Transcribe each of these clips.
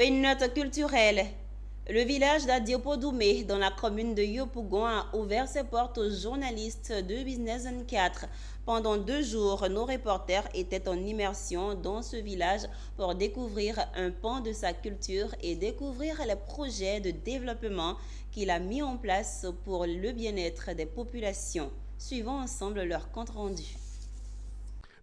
Une note culturelle. Le village d'Adiopodoumé, dans la commune de Yopougon, a ouvert ses portes aux journalistes de Business 24. Pendant 2 jours, nos reporters étaient en immersion dans ce village pour découvrir un pan de sa culture et découvrir les projets de développement qu'il a mis en place pour le bien-être des populations. Suivons ensemble leur compte rendu.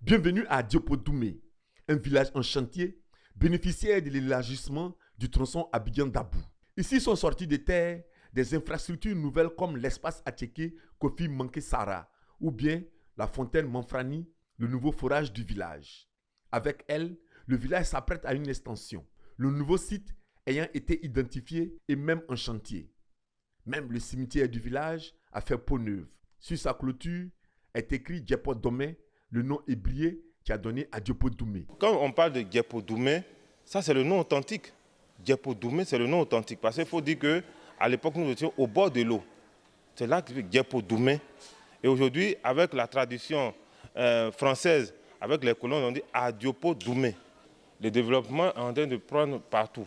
Bienvenue à Diopodoumé, un village en chantier bénéficiaire de l'élargissement du tronçon Abidjan-Dabou. Ici sont sortis de terre des infrastructures nouvelles comme l'espace Attiéké Kofi Manké Sara ou bien la fontaine Manfrani, le nouveau forage du village. Avec elle, le village s'apprête à une extension, le nouveau site ayant été identifié et même en chantier. Même le cimetière du village a fait peau neuve. Sur sa clôture est écrit Diepodomé, le nom hébrieu qui a donné à Diopodoumé. Quand on parle de Diepodoumé, ça c'est le nom authentique. Diepodoumé, c'est le nom authentique. Parce qu'il faut dire qu'à l'époque, nous étions au bord de l'eau. C'est là que Diepodoumé. Et aujourd'hui, avec la tradition française, avec les colons, on dit Adiopodoumé. Le développement est en train de prendre partout.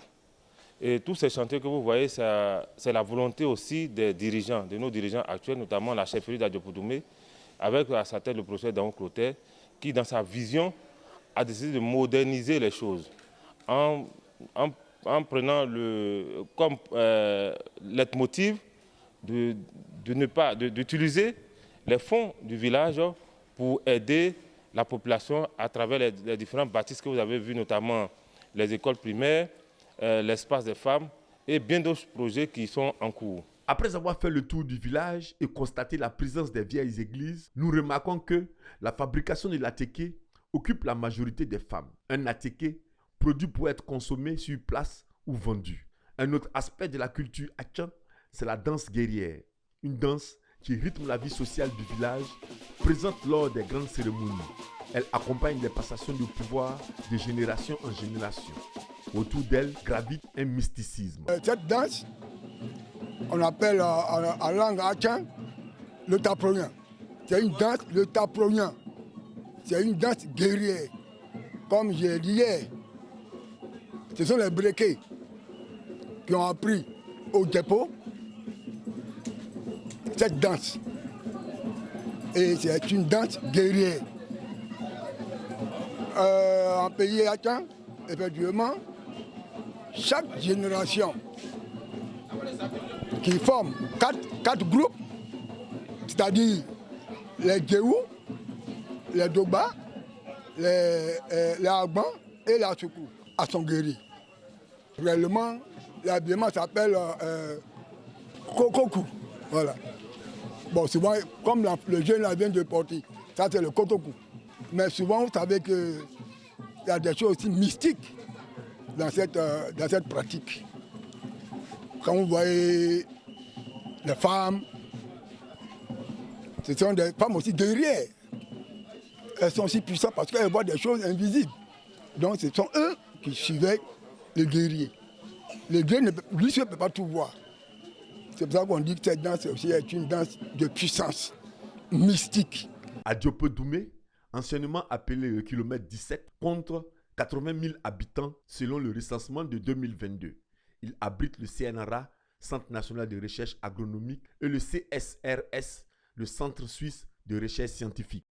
Et tous ces chantiers que vous voyez, c'est la volonté aussi des dirigeants, de nos dirigeants actuels, notamment la chefferie d'Adiopodoumé, avec à sa tête le professeur Daon Clotaire, qui, dans sa vision, a décidé de moderniser les choses en prenant comme leitmotiv d'utiliser les fonds du village pour aider la population à travers les différents bâtisses que vous avez vus, notamment les écoles primaires, l'espace des femmes et bien d'autres projets qui sont en cours. Après avoir fait le tour du village et constaté la présence des vieilles églises, nous remarquons que la fabrication de l'attiéké occupe la majorité des femmes. Un attiéké produit pour être consommé sur place ou vendu. Un autre aspect de la culture Atchan, c'est la danse guerrière. Une danse qui rythme la vie sociale du village, présente lors des grandes cérémonies. Elle accompagne les passations de pouvoir de génération en génération. Autour d'elle gravite un mysticisme. Cette danse, on appelle en langue Atchan le taproyan. C'est une danse, le taproyan. C'est une danse guerrière. Comme j'ai dit hier, ce sont les Bréquets qui ont appris au dépôt cette danse. Et c'est une danse guerrière. En pays Atchan, effectivement, chaque génération qui forme quatre groupes, c'est-à-dire les Djéhou, les Doba, les Agban et les Assoukou, à son guerrier. Réellement, l'habillement s'appelle Kokoku. Voilà. Bon, souvent, comme le jeune là vient de porter, ça c'est le Kokoku. Mais souvent, vous savez qu'il y a des choses aussi mystiques dans cette pratique. Quand vous voyez les femmes, ce sont des femmes aussi guerrières. Elles sont aussi puissantes parce qu'elles voient des choses invisibles. Donc ce sont eux qui suivaient les guerriers. Le guerrier, lui seul ne peut pas tout voir. C'est pour ça qu'on dit que cette danse aussi est une danse de puissance mystique. À Diopodoumé, anciennement appelé le kilomètre 17, compte 80 000 habitants selon le recensement de 2022. Il abrite le CNRA, Centre national de recherche agronomique, et le CSRS, le Centre suisse de recherche scientifique.